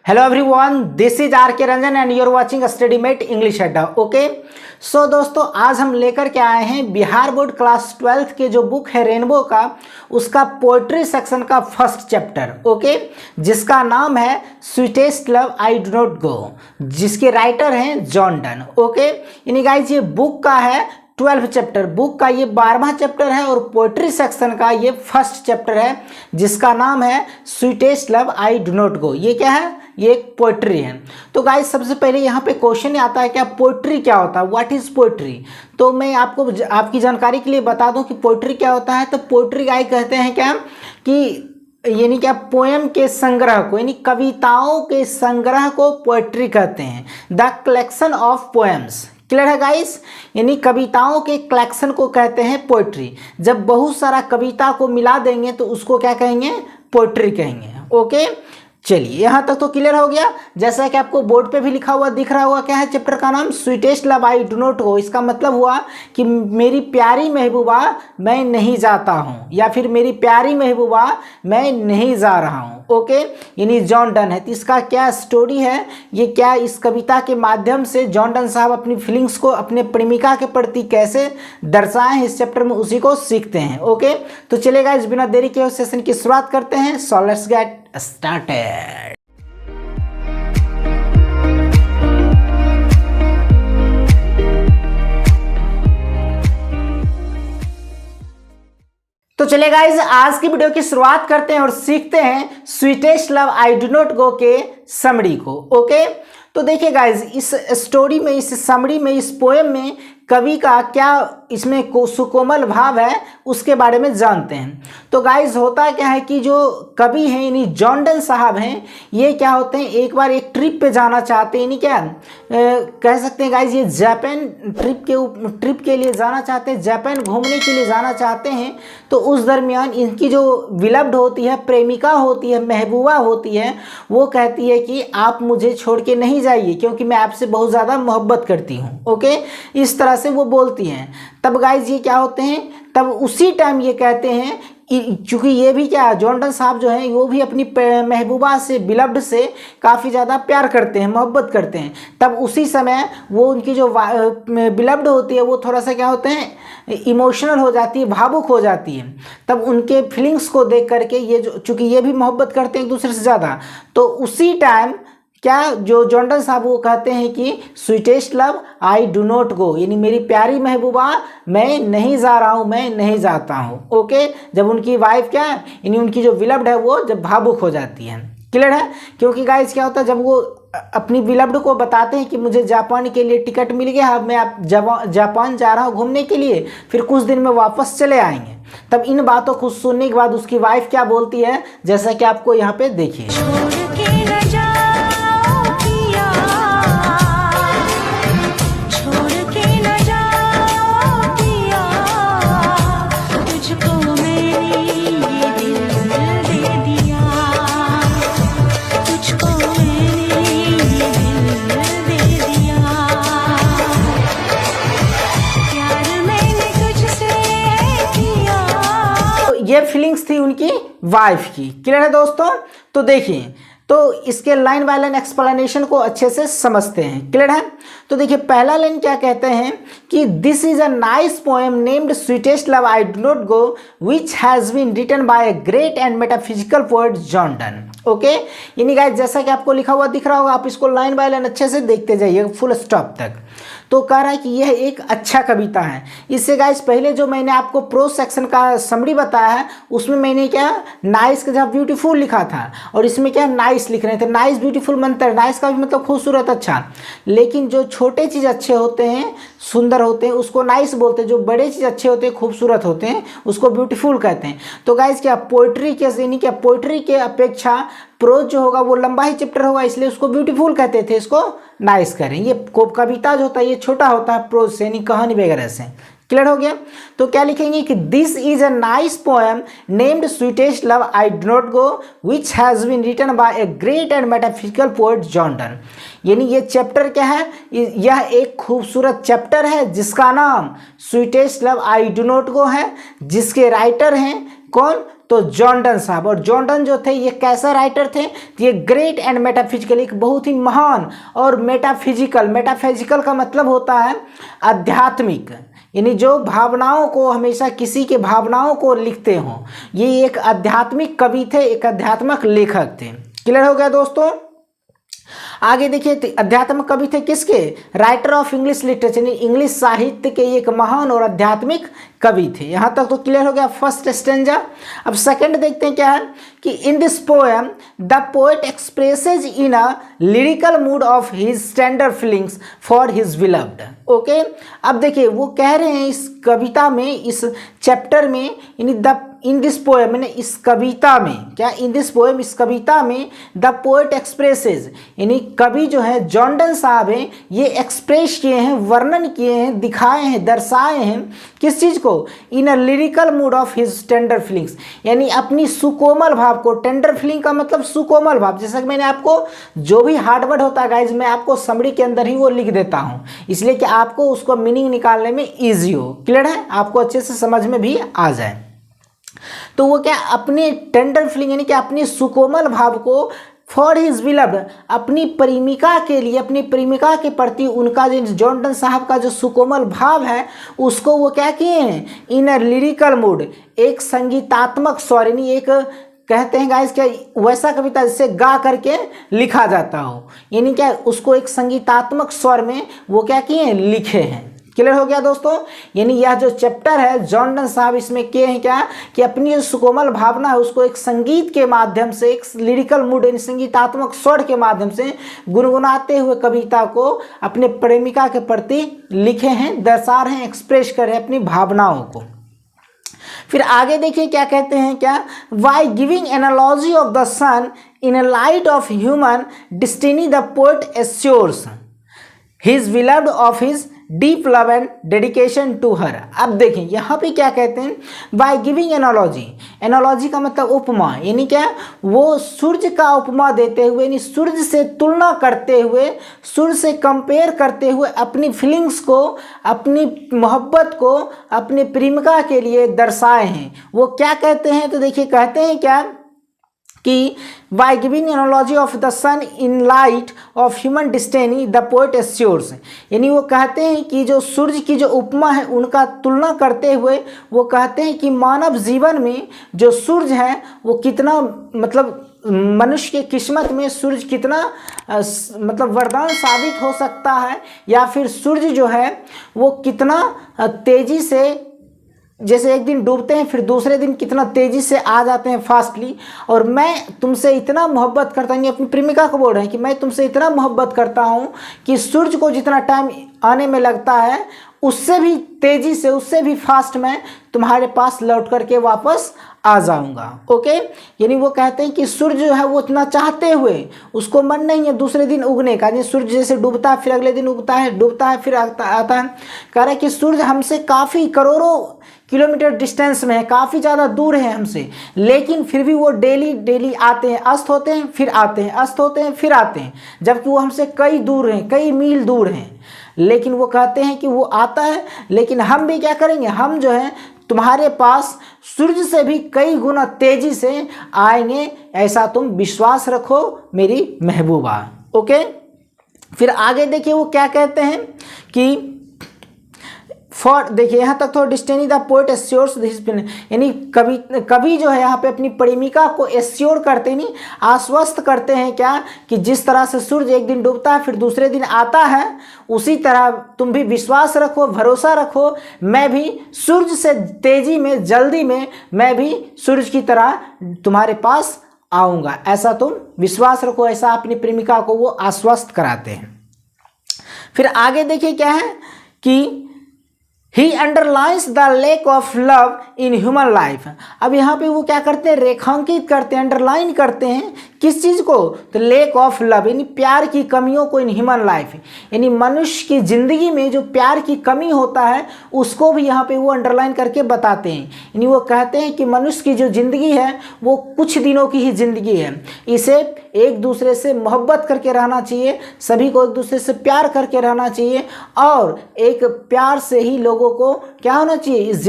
Hello everyone, this is R K Ranjan and you are watching StudyMate English Adda. Okay so दोस्तों, आज हम लेकर के आए हैं बिहार बोर्ड क्लास 12th के जो बुक है रेनबो का, उसका पोएट्री सेक्शन का फर्स्ट चैप्टर। ओके, जिसका नाम है sweetest love I do not गो, जिसके राइटर हैं जॉन डन। ओके, यानी गाइज ये बुक का है 12 चैप्टर, बुक का ये 12वां चैप्टर है और पोएट्री सेक्शन का ये फर्स्ट चैप्टर है, जिसका नाम है sweetest love I do not गो। ये क्या है? ये एक पोएट्री है। तो गाइस सबसे पहले यहाँ पे क्वेश्चन आता है क्या पोएट्री क्या होता है, व्हाट इज पोएट्री। तो मैं आपको आपकी जानकारी के लिए बता दूं कि पोएट्री क्या होता है। तो पोएट्री गाइस कहते हैं क्या कि यानी क्या पोएम के संग्रह को, यानी कविताओं के संग्रह को पोएट्री कहते हैं। The collection of poems, clear है गाइस, यानी कविताओं के कलेक्शन को कहते हैं पोएट्री। जब बहुत सारा कविता को मिला देंगे तो उसको क्या कहेंगे? पोएट्री कहेंगे। ओके, चलिए यहाँ तक तो क्लियर हो गया। जैसा कि आपको बोर्ड पे भी लिखा हुआ दिख रहा होगा, क्या है चैप्टर का नाम? Sweetest love I do not गो। इसका मतलब हुआ कि मेरी प्यारी महबूबा मैं नहीं जाता हूँ, या फिर मेरी प्यारी महबूबा मैं नहीं जा रहा हूँ। ओके, यानी जॉन डन है। तो इसका क्या स्टोरी है, ये क्या इस कविता के माध्यम से जॉन डन साहब अपनी फीलिंग्स को अपने प्रेमिका के प्रति कैसे दर्शाए हैं इस चैप्टर में, उसी को सीखते हैं। ओके, तो चलेगा इस बिना देरी के सेशन की शुरुआत करते हैं। So let's get started। तो चलिए गाइज आज की वीडियो की शुरुआत करते हैं और सीखते हैं sweetest love I do not गो के समरी को। ओके, तो देखिए गाइज इस स्टोरी में, इस समरी में, इस पोएम में कवि का क्या इसमें सुकोमल भाव है उसके बारे में जानते हैं। तो गाइज होता क्या है कि जो कवि हैं यानी जॉन डन साहब हैं, ये क्या होते हैं एक बार एक ट्रिप पे जाना चाहते हैं, यानी क्या कह सकते हैं गाइज ये जापान ट्रिप के लिए जाना चाहते हैं, जापान घूमने के लिए जाना चाहते हैं। तो उस दरमियान इनकी जो विलव्ड होती है, प्रेमिका होती है, महबूबा होती है, वो कहती है कि आप मुझे छोड़ के नहीं जाइए क्योंकि मैं आपसे बहुत ज़्यादा मोहब्बत करती हूँ। ओके, इस तरह से वो बोलती हैं। तब गाइज ये क्या होते हैं, तब उसी टाइम ये कहते हैं, क्योंकि ये भी क्या जॉन डन साहब जो हैं वो भी अपनी महबूबा से, बिलव्ड से काफ़ी ज़्यादा प्यार करते हैं, मोहब्बत करते हैं। तब उसी समय वो उनकी जो बिलव्ड होती है वो थोड़ा सा क्या होते हैं, इमोशनल हो जाती है, भावुक हो जाती है। तब उनके फीलिंग्स को देख करके ये जो, चूँकि ये भी मोहब्बत करते हैं एक दूसरे से ज़्यादा, तो उसी टाइम क्या जो जॉन डन साहब वो कहते हैं कि sweetest love I do not गो, यानी मेरी प्यारी महबूबा मैं नहीं जा रहा हूँ, मैं नहीं जाता हूँ। ओके, जब उनकी वाइफ क्या यानी उनकी जो विलव्ड है वो जब भावुक हो जाती है, क्लियर है। क्योंकि गाइस क्या होता है, जब वो अपनी विलव्ड को बताते हैं कि मुझे जापान के लिए टिकट मिल गया, अब मैं आप जापान जा रहा हूँ घूमने के लिए, फिर कुछ दिन में वापस चले आएंगे। तब इन बातों को सुनने के बाद उसकी वाइफ क्या बोलती है, जैसा कि आपको यहाँ पे देखिए। ये फीलिंग्स थी उनकी वाइफ की, क्लियर है दोस्तों। तो देखिए, तो इसके लाइन बाय लाइन एक्सप्लेनेशन को अच्छे से समझते हैं, क्लियर है। तो देखिए पहला लाइन क्या कहते हैं कि this is a nice poem named sweetest love I do not go which has been written by a great and metaphysical poet John Donne. Okay, यानी गाइस जैसा कि आपको लिखा हुआ दिख रहा होगा, आप इसको लाइन बाय लाइन अच्छे से देखते जाइए फुल स्टॉप तक। तो कह रहा है कि यह एक अच्छा कविता है। इससे गाइस पहले जो मैंने आपको प्रोज सेक्शन का समरी बताया है उसमें मैंने क्या नाइस का जहाँ ब्यूटीफुल लिखा था, और इसमें क्या नाइस लिख रहे थे। नाइस ब्यूटीफुल बनता है, नाइस का भी मतलब खूबसूरत, अच्छा। लेकिन जो छोटे चीज़ अच्छे होते हैं, सुंदर होते हैं, उसको नाइस बोलते हैं। जो बड़े चीज़ अच्छे होते हैं, खूबसूरत होते हैं, उसको ब्यूटीफुल कहते हैं। तो गाइस क्या पोइट्री के यानी क्या पोइट्री के अपेक्षा प्रोज जो होगा वो लंबा ही चैप्टर होगा, इसलिए उसको ब्यूटीफुल कहते थे, इसको नाइस करें। ये कविता जो होता है ये छोटा होता है प्रोज से, यानी कहानी वगैरह से, क्लियर हो गया। तो क्या लिखेंगे कि this is a nice poem named sweetest love I do not go which has been written by a great and metaphysical poet John Donne. यानी ये चैप्टर क्या है, यह एक खूबसूरत चैप्टर है जिसका नाम sweetest love I do not गो है, जिसके राइटर हैं कौन? तो जॉर्डन साहब। और जॉर्डन जो थे ये कैसा राइटर थे, तो ये ग्रेट एंड मेटाफिजिकल, एक बहुत ही महान और मेटाफिजिकल का मतलब होता है आध्यात्मिक, यानी जो भावनाओं को, हमेशा किसी के भावनाओं को लिखते हों। ये एक आध्यात्मिक कवि थे, एक आध्यात्मिक लेखक थे। क्लियर हो गया दोस्तों। आगे देखिए, अध्यात्म कवि थे किसके, writer of English literature, English साहित्य के एक महान और आध्यात्मिक कवि थे। यहाँ तक तो क्लियर हो गया फर्स्ट स्टेंजा। अब सेकंड देखते हैं क्या है कि in this poem the poet expresses in a lyrical mood of his tender feelings for his beloved. Okay, अब देखिए वो कह रहे हैं इस कविता में, इस चैप्टर में, इन दिस पोएम, मैंने इस कविता में, क्या इन दिस पोएम, इस कविता में द पोएट एक्सप्रेसेज, यानी कवि जो है जॉर्डन साहब हैं, ये एक्सप्रेस किए हैं, वर्णन किए हैं, दिखाए हैं, दर्शाए हैं किस चीज़ को, in a lyrical mood of his tender feelings, यानी अपनी सुकोमल भाव को। टेंडर फीलिंग का मतलब सुकोमल भाव। जैसा कि मैंने आपको जो भी हार्ड वर्ड होता है गाइज, मैं आपको समरी के अंदर ही वो लिख देता हूँ, इसलिए कि आपको उसको मीनिंग निकालने में ईजी हो। क्लियर है, आपको अच्छे से समझ में भी आ जाए। तो वो क्या, अपने टेंडर फीलिंग यानी कि अपनी सुकोमल भाव को फॉर हिज बिलव्ड, अपनी प्रेमिका के लिए, अपनी प्रेमिका के प्रति उनका जो जॉर्डन साहब का जो सुकोमल भाव है, उसको वो क्या किए हैं, इन अ लिरिकल मूड, एक संगीतात्मक स्वर, यानी एक कहते हैं गाइस क्या, वैसा कविता जिससे गा करके लिखा जाता हो, यानी क्या उसको एक संगीतात्मक स्वर में वो क्या किए हैं, लिखे हैं। क्लियर हो गया दोस्तों। यानी यह जो चैप्टर है जॉर्डन साहब इसमें किए हैं क्या, कि अपनी जो सुकोमल भावना है उसको एक संगीत के माध्यम से, एक लिरिकल मूड यानी संगीतात्मक स्वर के माध्यम से गुनगुनाते हुए कविता को अपने प्रेमिका के प्रति लिखे हैं, दर्शा रहे हैं, एक्सप्रेस कर रहे हैं अपनी भावनाओं को। फिर आगे देखिए क्या कहते हैं, क्या by giving analogy of the sun in a light of human destiny the poet assures his beloved of his deep love and dedication to her. अब देखें यहाँ पे क्या कहते हैं, बाय गिविंग एनालॉजी, एनालॉजी का मतलब उपमा, यानी क्या, वो सूर्य का उपमा देते हुए, यानी सूर्य से तुलना करते हुए, सूर्य से कंपेयर करते हुए अपनी फीलिंग्स को, अपनी मोहब्बत को अपने प्रेमिका के लिए दर्शाए हैं। वो क्या कहते हैं, तो देखिए कहते हैं क्या कि by giving analogy of the sun in light of human destiny the poet assures, यानी वो कहते हैं कि जो सूर्य की जो उपमा है उनका तुलना करते हुए वो कहते हैं कि मानव जीवन में जो सूर्य है वो कितना, मतलब मनुष्य के किस्मत में सूर्य कितना मतलब वरदान साबित हो सकता है, या फिर सूर्य जो है वो कितना तेज़ी से, जैसे एक दिन डूबते हैं फिर दूसरे दिन कितना तेज़ी से आ जाते हैं फास्टली। और मैं तुमसे इतना मोहब्बत करता हूँ, अपनी प्रेमिका को बोल रहे हैं कि मैं तुमसे इतना मोहब्बत करता हूँ कि सूर्य को जितना टाइम आने में लगता है उससे भी तेज़ी से, उससे भी फास्ट मैं तुम्हारे पास लौट करके वापस आ जाऊंगा। ओके, यानी वो कहते हैं कि सूर्य जो है वो इतना चाहते हुए उसको मन नहीं है दूसरे दिन उगने का, यानी सूर्य जैसे डूबता है फिर अगले दिन उगता है, डूबता है फिर आता है। कह रहा है कि सूर्य हमसे काफ़ी करोड़ों किलोमीटर डिस्टेंस में है, काफ़ी ज़्यादा दूर है हमसे, लेकिन फिर भी वो डेली आते हैं, अस्त होते हैं फिर आते हैं, अस्त होते हैं फिर आते हैं, जबकि वो हमसे कई दूर हैं, कई मील दूर हैं। लेकिन वो कहते हैं कि वो आता है, लेकिन हम भी क्या करेंगे, हम जो है तुम्हारे पास सूर्य से भी कई गुना तेज़ी से आएंगे, ऐसा तुम विश्वास रखो मेरी महबूबा। ओके, फिर आगे देखिए वो क्या कहते हैं कि फॉर, देखिए यहाँ तक थोड़ा destiny the poet assures this, यानी कवि जो है यहाँ पे अपनी प्रेमिका को एश्योर करते, नहीं आश्वस्त करते हैं क्या, कि जिस तरह से सूर्य एक दिन डूबता है फिर दूसरे दिन आता है, उसी तरह तुम भी विश्वास रखो, भरोसा रखो, मैं भी सूर्य से तेज़ी में, जल्दी में मैं भी सूर्य की तरह तुम्हारे पास आऊँगा, ऐसा तुम विश्वास रखो, ऐसा अपनी प्रेमिका को वो आश्वस्त कराते हैं। फिर आगे देखिए क्या है कि He underlines the lack of love in human life। अब यहाँ पे वो क्या करते हैं, रेखांकित करते हैं, अंडरलाइन करते हैं किस चीज़ को, तो लेक ऑफ लव, यानी प्यार की कमियों को इन ह्यूमन लाइफ, यानी मनुष्य की ज़िंदगी में जो प्यार की कमी होता है उसको भी यहाँ पे वो अंडरलाइन करके बताते हैं। यानी वो कहते हैं कि मनुष्य की जो ज़िंदगी है वो कुछ दिनों की ही ज़िंदगी है, इसे एक दूसरे से मोहब्बत करके रहना चाहिए, सभी को एक दूसरे से प्यार करके रहना चाहिए, और एक प्यार से ही लोग लोगों को क्या होना चाहिए, इस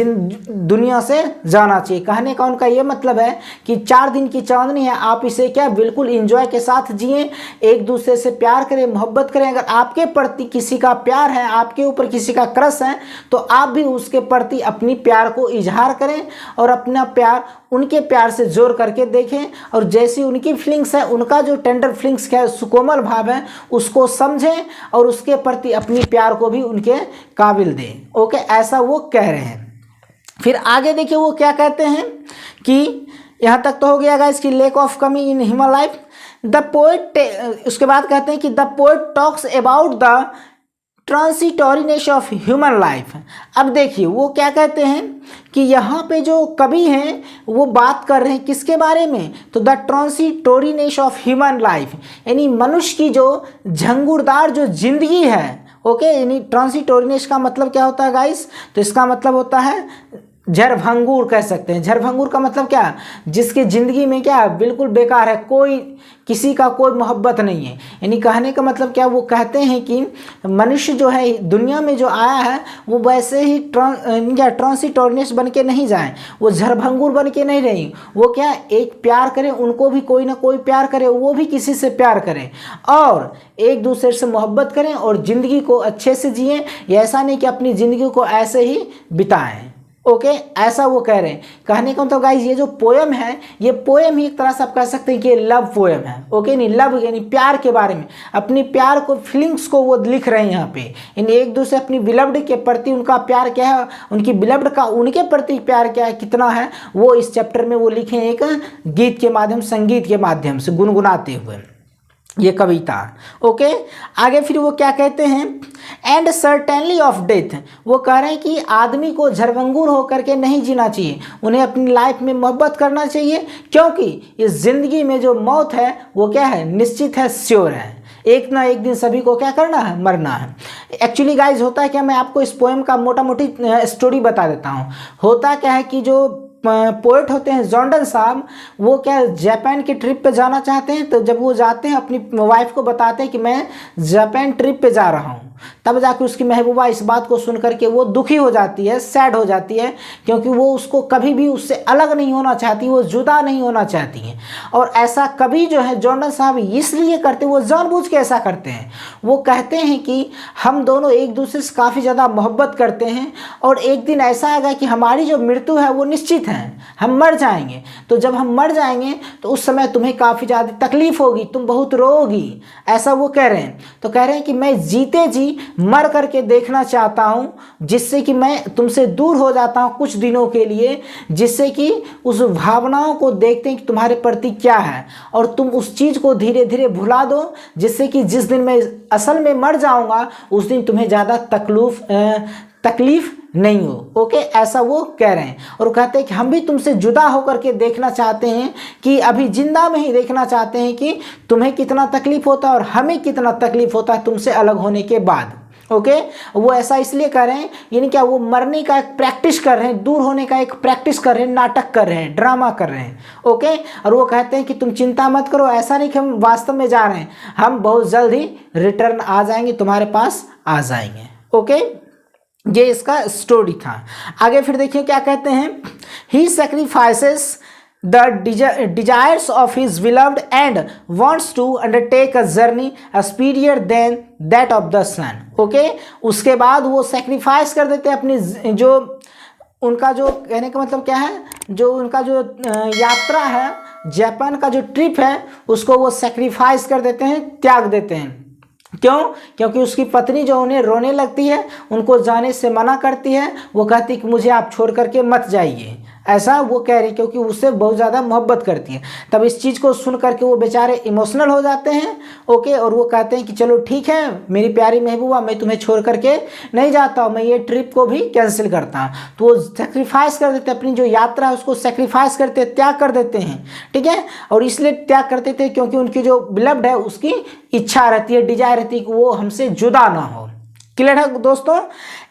दुनिया से जाना चाहिए। कहने का उनका ये मतलब है कि 4 दिन की चांदनी है, आप इसे क्या बिल्कुल इंजॉय के साथ जिए, एक दूसरे से प्यार करें, मोहब्बत करें। अगर आपके प्रति किसी का प्यार है, आपके ऊपर किसी का क्रश है, तो आप भी उसके प्रति अपनी प्यार को इजहार करें और अपना प्यार उनके प्यार से जोड़ करके देखें, और जैसी उनकी फीलिंग्स है, उनका जो टेंडर फीलिंग्स है, सुकोमल भाव है, उसको समझें और उसके प्रति अपनी प्यार को भी उनके काबिल दें। ओके, ऐसा वो कह रहे हैं। फिर आगे देखिए वो क्या कहते हैं कि यहाँ तक तो हो गया गाइस कि लैक ऑफ कमी in human life. The poet, उसके बाद कहते हैं कि the poet talks about the transitoriness of human life. अब देखिए वो क्या कहते हैं कि यहाँ पे जो कवि हैं वो बात कर रहे हैं किसके बारे में, तो the transitoriness of human life, यानी मनुष्य की जो झंगुरदार जो जिंदगी है। ओके, यानी ट्रांसिटोरीनेस का मतलब क्या होता है गाइस, तो इसका मतलब होता है झरभंगूर कह सकते हैं। झरभंगूर का मतलब क्या, जिसकी ज़िंदगी में क्या बिल्कुल बेकार है, कोई किसी का कोई मोहब्बत नहीं है। यानी कहने का मतलब क्या, वो कहते हैं कि मनुष्य जो है दुनिया में जो आया है वो वैसे ही ट्रांसिटोरीनेस बन के नहीं जाए, वो झरभंगूर बन के नहीं रही, वो क्या एक प्यार करें, उनको भी कोई ना कोई प्यार करे, वो भी किसी से प्यार करें और एक दूसरे से मोहब्बत करें और ज़िंदगी को अच्छे से जिएँ। ऐसा नहीं कि अपनी ज़िंदगी को ऐसे ही बिताएं। ओके, ऐसा वो कह रहे हैं। कहने का मतलब गाइस ये जो पोएम है, ये पोएम ही एक तरह से आप कह सकते हैं कि लव पोएम है। ओके, नहीं लव यानी प्यार के बारे में, अपनी प्यार को, फीलिंग्स को वो लिख रहे हैं यहाँ पे। यानी एक दूसरे अपनी बिलव्ड के प्रति उनका प्यार क्या है, उनकी बिलव्ड का उनके प्रति प्यार क्या है, कितना है, वो इस चैप्टर में वो लिखे हैं एक गीत के माध्यम, संगीत के माध्यम से गुनगुनाते हुए ये कविता। ओके, आगे फिर वो क्या कहते हैं, एंड सर्टेनली ऑफ डेथ। वो कह रहे हैं कि आदमी को झरभंगूर होकर के नहीं जीना चाहिए, उन्हें अपनी लाइफ में मोहब्बत करना चाहिए, क्योंकि इस जिंदगी में जो मौत है वो क्या है, निश्चित है, श्योर है। एक ना एक दिन सभी को क्या करना है, मरना है। एक्चुअली गाइज होता है क्या, मैं आपको इस पोएम का मोटा मोटी स्टोरी बता देता हूँ। होता क्या है कि जो पोएट होते हैं जॉर्डन साहब, वो क्या जापान की ट्रिप पे जाना चाहते हैं। तो जब वो जाते हैं अपनी वाइफ को बताते हैं कि मैं जापान ट्रिप पे जा रहा हूँ, तब जाके उसकी महबूबा इस बात को सुन करके वो दुखी हो जाती है, सैड हो जाती है, क्योंकि वो उसको कभी भी उससे अलग नहीं होना चाहती, वो जुदा नहीं होना चाहती हैं। और ऐसा कभी जो है जॉर्डन साहब इसलिए करते, वो जानबूझ के ऐसा करते हैं। वो कहते हैं कि हम दोनों एक दूसरे से काफ़ी ज़्यादा मोहब्बत करते हैं और एक दिन ऐसा आएगा कि हमारी जो मृत्यु है वो निश्चित है, हम मर जाएंगे। तो जब हम मर जाएंगे तो उस समय तुम्हें काफ़ी ज़्यादा तकलीफ होगी, तुम बहुत रोओगी, ऐसा वो कह रहे हैं। तो कह रहे हैं कि मैं जीते जी मर करके देखना चाहता हूँ, जिससे कि मैं तुमसे दूर हो जाता हूँ कुछ दिनों के लिए, जिससे कि उस भावनाओं को देखते हैं कि तुम्हारे प्रति क्या है और तुम उस चीज़ को धीरे धीरे भुला दो, जिससे कि जिस दिन मैं असल में मर जाऊँगा उस दिन तुम्हें ज़्यादा तकलीफ नहीं हो। ओके, ऐसा वो कह रहे हैं। और कहते हैं कि हम भी तुमसे जुदा होकर के देखना चाहते हैं, कि अभी जिंदा में ही देखना चाहते हैं कि तुम्हें कितना तकलीफ होता है और हमें कितना तकलीफ होता है तुमसे अलग होने के बाद। ओके, वो ऐसा इसलिए कर रहे हैं, यानी क्या, वो मरने का एक प्रैक्टिस कर रहे हैं, दूर होने का एक प्रैक्टिस कर रहे हैं, नाटक कर रहे हैं, ड्रामा कर रहे हैं। ओके, और वो कहते हैं कि तुम चिंता मत करो, ऐसा नहीं कि हम वास्तव में जा रहे हैं, हम बहुत जल्द ही रिटर्न आ जाएंगे, तुम्हारे पास आ जाएंगे। ओके, ये इसका स्टोरी था। आगे फिर देखिए क्या कहते हैं, he sacrifices the desires of his beloved and wants to undertake a journey superior than that of the sun। Okay, उसके बाद वो सेक्रीफाइस कर देते हैं अपनी जो उनका जो कहने का मतलब क्या है, जो उनका जो यात्रा है, जापान का जो ट्रिप है, उसको वो सेक्रीफाइस कर देते हैं, त्याग देते हैं। क्यों? क्योंकि उसकी पत्नी जो उन्हें रोने लगती है, उनको जाने से मना करती है, वो कहती है कि मुझे आप छोड़ करके मत जाइए, ऐसा वो कह रही, क्योंकि उससे बहुत ज़्यादा मोहब्बत करती है। तब इस चीज़ को सुन करके वो बेचारे इमोशनल हो जाते हैं। ओके, और वो कहते हैं कि चलो ठीक है मेरी प्यारी महबूबा, मैं तुम्हें छोड़ करके नहीं जाता हूँ, मैं ये ट्रिप को भी कैंसिल करता हूँ। तो वो सेक्रीफाइस कर देते हैं, अपनी जो यात्रा है उसको सेक्रीफाइस करते, त्याग कर देते हैं। ठीक है, और इसलिए त्याग करते थे क्योंकि उनकी जो बिलव्ड है उसकी इच्छा रहती है, डिजायर रहती है कि वो हमसे जुदा ना हो। क्लियर है दोस्तों?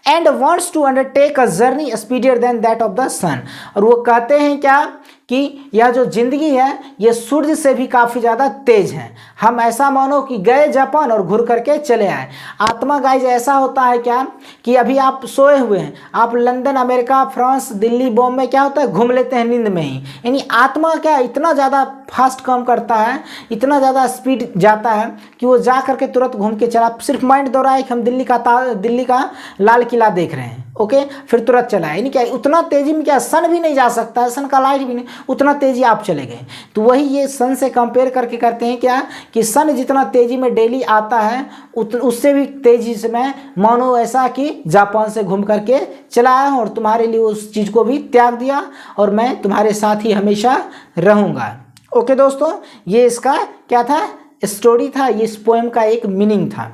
And wants to undertake a journey speedier than that of the sun. और वो कहते हैं क्या कि यह जो ज़िंदगी है ये सूर्य से भी काफ़ी ज़्यादा तेज है। हम ऐसा मानो कि गए जापान और घूर करके चले आए। आत्मा गाइज ऐसा होता है क्या कि अभी आप सोए हुए हैं, आप London, America, France, Delhi, Bombay क्या होता है घूम लेते हैं नींद में ही। यानी आत्मा क्या इतना ज़्यादा फास्ट काम करता है, इतना ज़्यादा स्पीड जाता है कि वो जा करके तुरंत घूम के चला। सिर्फ माइंड दौड़ाए कि हम दिल्ली का लाल किला देख रहे हैं, ओके, फिर तुरंत चला। यानी क्या उतना तेजी में क्या सन भी नहीं जा सकता है, सन का लाइट भी नहीं, उतना तेजी आप चले गए। तो वही ये सन से कंपेयर करके करते हैं क्या कि सन जितना तेजी में डेली आता है उससे भी तेजी से मैं मानो ऐसा कि जापान से घूम करके चला आया हूँ और तुम्हारे लिए उस चीज़ को भी त्याग दिया और मैं तुम्हारे साथ ही हमेशा रहूँगा। ओके दोस्तों, ये इसका क्या था, स्टोरी था, ये इस पोएम का एक मीनिंग था।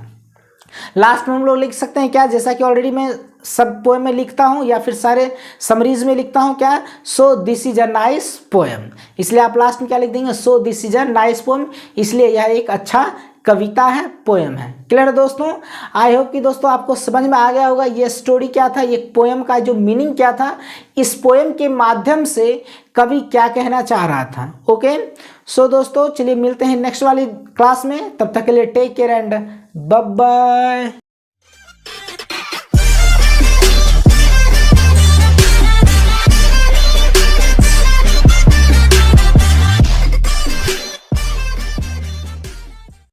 लास्ट में हम लोग लिख सकते हैं क्या, जैसा कि ऑलरेडी मैं सब पोएम में लिखता हूँ या फिर सारे समरीज में लिखता हूँ क्या, so this is a nice poem. इसलिए आप लास्ट में क्या लिख देंगे, so this is a nice poem, इसलिए यह एक अच्छा कविता है, पोएम है। क्लियर है दोस्तों? आई होप कि दोस्तों आपको समझ में आ गया होगा ये स्टोरी क्या था, ये पोएम का जो मीनिंग क्या था, इस पोएम के माध्यम से कवि क्या कहना चाह रहा था। ओके, सो दोस्तों चलिए मिलते हैं नेक्स्ट वाली क्लास में, तब तक के लिए take care and bye bye.